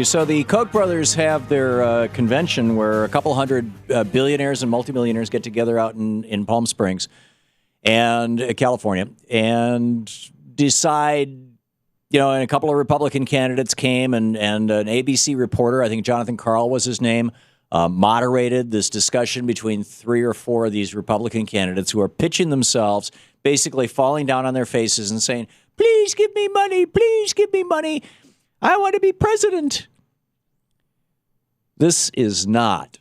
So the Koch brothers have their convention where a couple hundred billionaires and multimillionaires get together out in Palm Springs and California and decide, and a couple of Republican candidates came and an ABC reporter, I think Jonathan Karl was his name, moderated this discussion between three or four of these Republican candidates who are pitching themselves, basically falling down on their faces and saying, please give me money, please give me money. I want to be president. This is not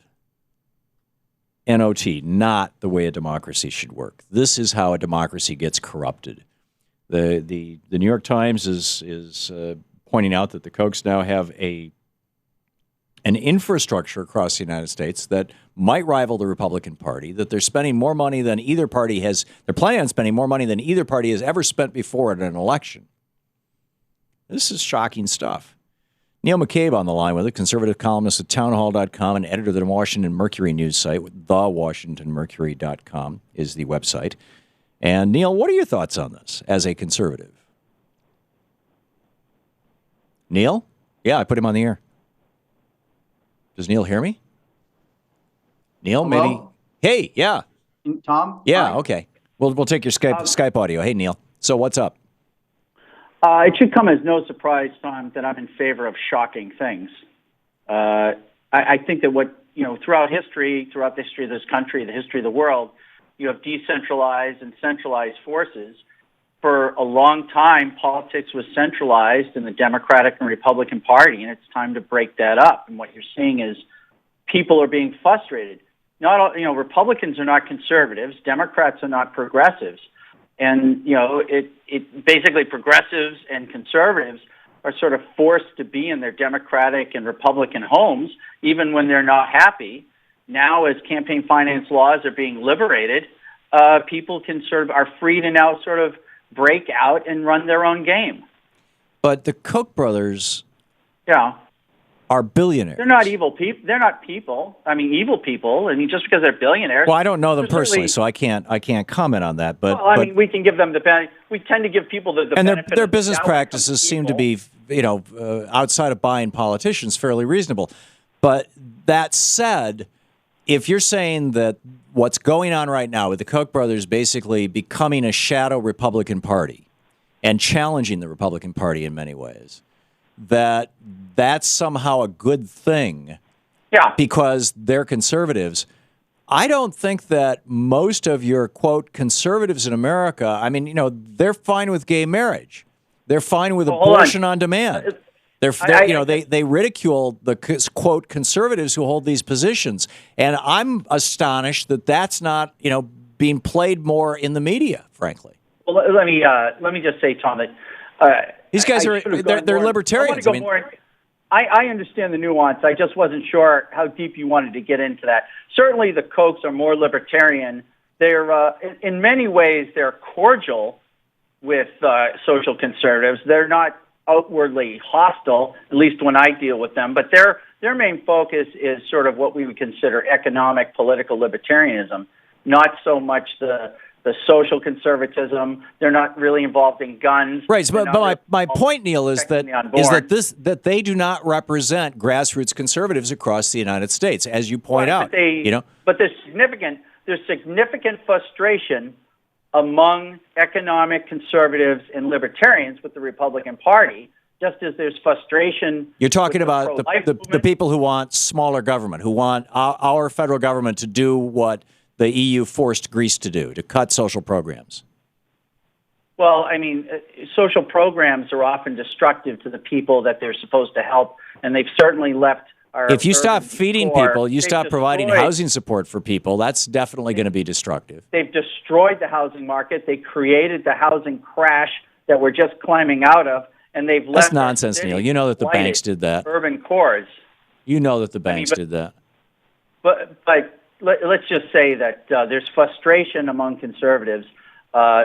not the way a democracy should work. This is how a democracy gets corrupted. The New York Times is pointing out that the Kochs now have an infrastructure across the United States that might rival the Republican Party, that they're spending more money than either party has. They're planning on spending more money than either party has ever spent before in an election. This is shocking stuff. Neil McCabe on the line with it, conservative columnist at townhall.com and editor of the Washington Mercury news site. TheWashingtonMercury.com is the website. And Neil, what are your thoughts on this as a conservative? Neil? Yeah, I put him on the air. Does Neil hear me? Neil, Hello? maybe. Hey, yeah. Tom? Yeah, Hi. okay. We'll take your Skype audio. Hey, Neil. So what's up? It should come as no surprise, Tom, that I'm in favor of shocking things. I think that throughout the history of this country, the history of the world, you have decentralized and centralized forces. For a long time, politics was centralized in the Democratic and Republican Party, and it's time to break that up. And what you're seeing is people are being frustrated. Republicans are not conservatives. Democrats are not progressives. And, it basically progressives and conservatives are sort of forced to be in their Democratic and Republican homes, even when they're not happy. Now, as campaign finance laws are being liberated, people are free to now sort of break out and run their own game. But the Koch brothers are billionaires. They're not evil people. They're not people. Evil people. Just because they're billionaires. Well, I don't know them personally, so I can't comment on that. But we can give them the benefit. We tend to give people the and benefit. their business practices seem to be, outside of buying politicians, fairly reasonable. But that said, if you're saying that what's going on right now with the Koch brothers basically becoming a shadow Republican Party and challenging the Republican Party in many ways, that's somehow a good thing because they're conservatives. I don't think that most of your, quote, conservatives in America, they're fine with gay marriage. They're fine with abortion on demand. They ridicule the, quote, conservatives who hold these positions. And I'm astonished that that's not, being played more in the more, frankly. Well, let me just say, Tom, that these guys they're libertarians. I understand the nuance. I just wasn't sure how deep you wanted to get into that. Certainly, the Kochs are more libertarian. They're in many ways they're cordial with social conservatives. They're not outwardly hostile, at least when I deal with them. But their main focus is sort of what we would consider economic political libertarianism, not so much the social conservatism. They're not really involved in guns. Right, but my point, Neil, is that they do not represent grassroots conservatives across the United States, as you point out. But there's significant frustration among economic conservatives and libertarians with the Republican Party, just as there's frustration. You're talking about the people who want smaller government, who want our federal government to do what the EU forced Greece to do, to cut social programs. Well, social programs are often destructive to the people that they're supposed to help, and they've certainly left our... If you stop feeding people, you stop providing housing support for people, that's definitely going to be destructive. They've destroyed the housing market. They created the housing crash that we're just climbing out of, and they've left... That's nonsense, Neil. You know that the banks did that. Urban cores. You know that the banks did that. But let's just say that there's frustration among conservatives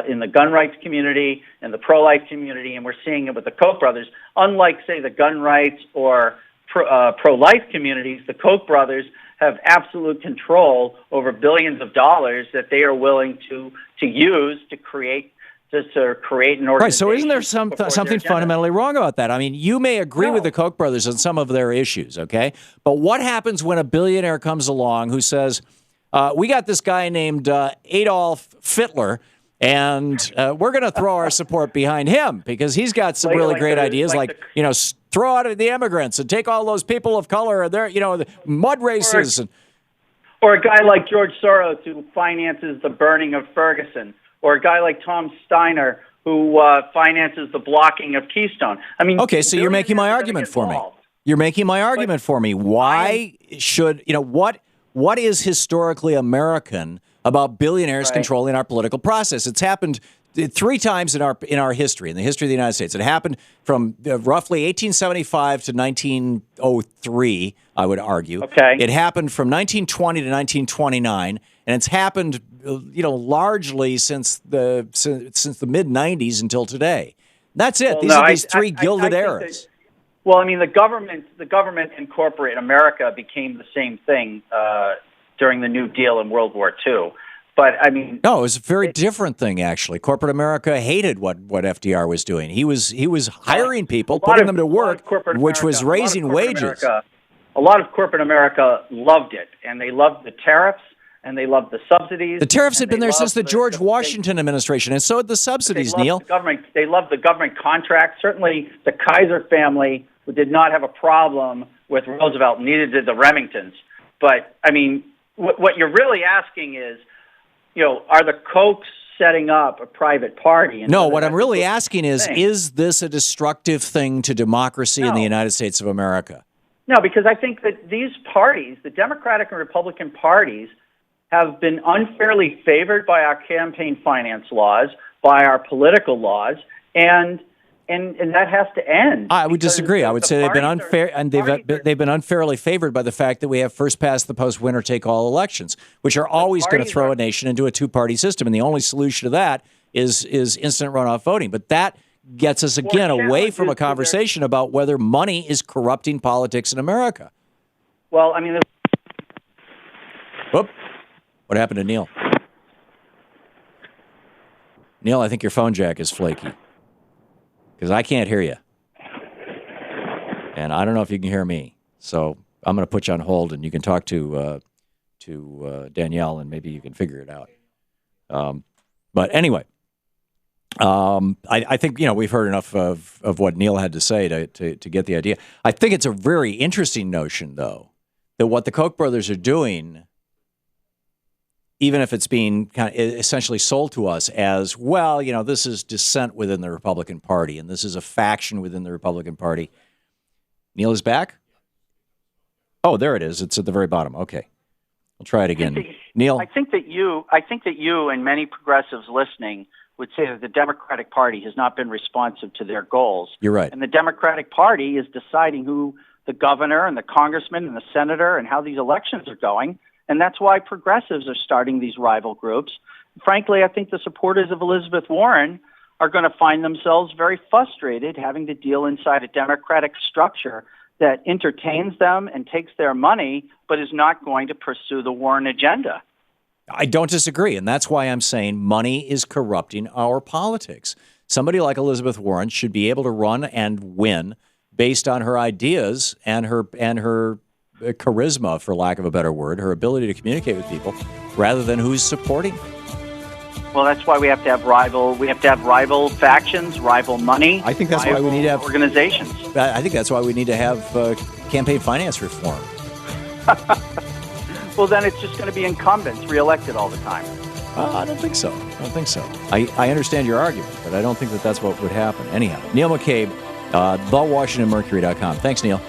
in the gun rights community and the pro-life community, and we're seeing it with the Koch brothers. Unlike, say, the gun rights or pro-life communities, the Koch brothers have absolute control over billions of dollars that they are willing to use to to create an organization. Right. So isn't there something fundamentally wrong about that? I mean, you may agree with the Koch brothers on some of their issues, okay? But what happens when a billionaire comes along who says, we got this guy named Adolf Hitler, and we're going to throw our support behind him because he's got some really great ideas, throw out the immigrants and take all those people of color and their, the mud races. Or a guy like George Soros who finances the burning of Ferguson. Or a guy like Tom Steiner who finances the blocking of Keystone. I mean, okay, so you're making my argument for me. You're making my argument for me. Why should what is historically American about billionaires controlling our political process? It's happened 3 times in our history, in the history of the United States. It happened from roughly 1875 to 1903, I would argue. Okay. It happened from 1920 to 1929, and it's happened, largely since the mid 90s until today. That's it. These are these 3 gilded eras. The government and corporate America became the same thing during the New Deal and World War II. But no, it was a very different thing. Actually, corporate America hated what FDR was doing. He was hiring people, putting them to work, which was raising wages. A lot of corporate America loved it, and they loved the tariffs, and they loved the subsidies. The tariffs had been there since the George Washington administration, and so had the subsidies, Neil. They loved the government contracts. Certainly, the Kaiser family did not have a problem with Roosevelt, neither did the Remingtons. But what you're really asking is, are the Kochs setting up a private party? No, what I'm really asking is this a destructive thing to democracy in the United States of America? No, because I think that these parties, the Democratic and Republican parties, have been unfairly favored by our campaign finance laws, by our political laws, and that has to end. I would disagree. I would say they've been unfair, and they've been unfairly favored by the fact that we have first past the post, winner take all elections, which are always going to throw a nation into a 2-party system, and the only solution to that is instant runoff voting. But that gets us again away from a conversation about whether money is corrupting politics in America. Well, Whoop. What happened to Neil? Neil, I think your phone jack is flaky. Because I can't hear you. And I don't know if you can hear me. So I'm going to put you on hold, and you can talk to Danielle, and maybe you can figure it out. But anyway, I think, we've heard enough of what Neil had to say to get the idea. I think it's a very interesting notion, though, that what the Koch brothers are doing, even if it's being kind of essentially sold to us as, well, this is dissent within the Republican Party, and this is a faction within the Republican Party. Neil is back? Oh, there it is. It's at the very bottom. Okay. I'll try it again. Neil? I think that you and many progressives listening would say that the Democratic Party has not been responsive to their goals. You're right. And the Democratic Party is deciding who the governor and the congressman and the senator and how these elections are going. And that's why progressives are starting these rival groups. Frankly, I think the supporters of Elizabeth Warren are going to find themselves very frustrated having to deal inside a Democratic structure that entertains them and takes their money, but is not going to pursue the Warren agenda. I don't disagree, and that's why I'm saying money is corrupting our politics. Somebody like Elizabeth Warren should be able to run and win based on her ideas and her charisma, for lack of a better word, her ability to communicate with people, rather than who's supporting her. Well, that's why we have to have rival factions, rival money. I think that's why we need to have organizations. I think that's why we need to have campaign finance reform. Well, then it's just going to be incumbents reelected all the time. I don't think so. I understand your argument, but I don't think that that's what would happen. Anyhow, Neil McCabe, thewashingtonmercury.com. Thanks, Neil.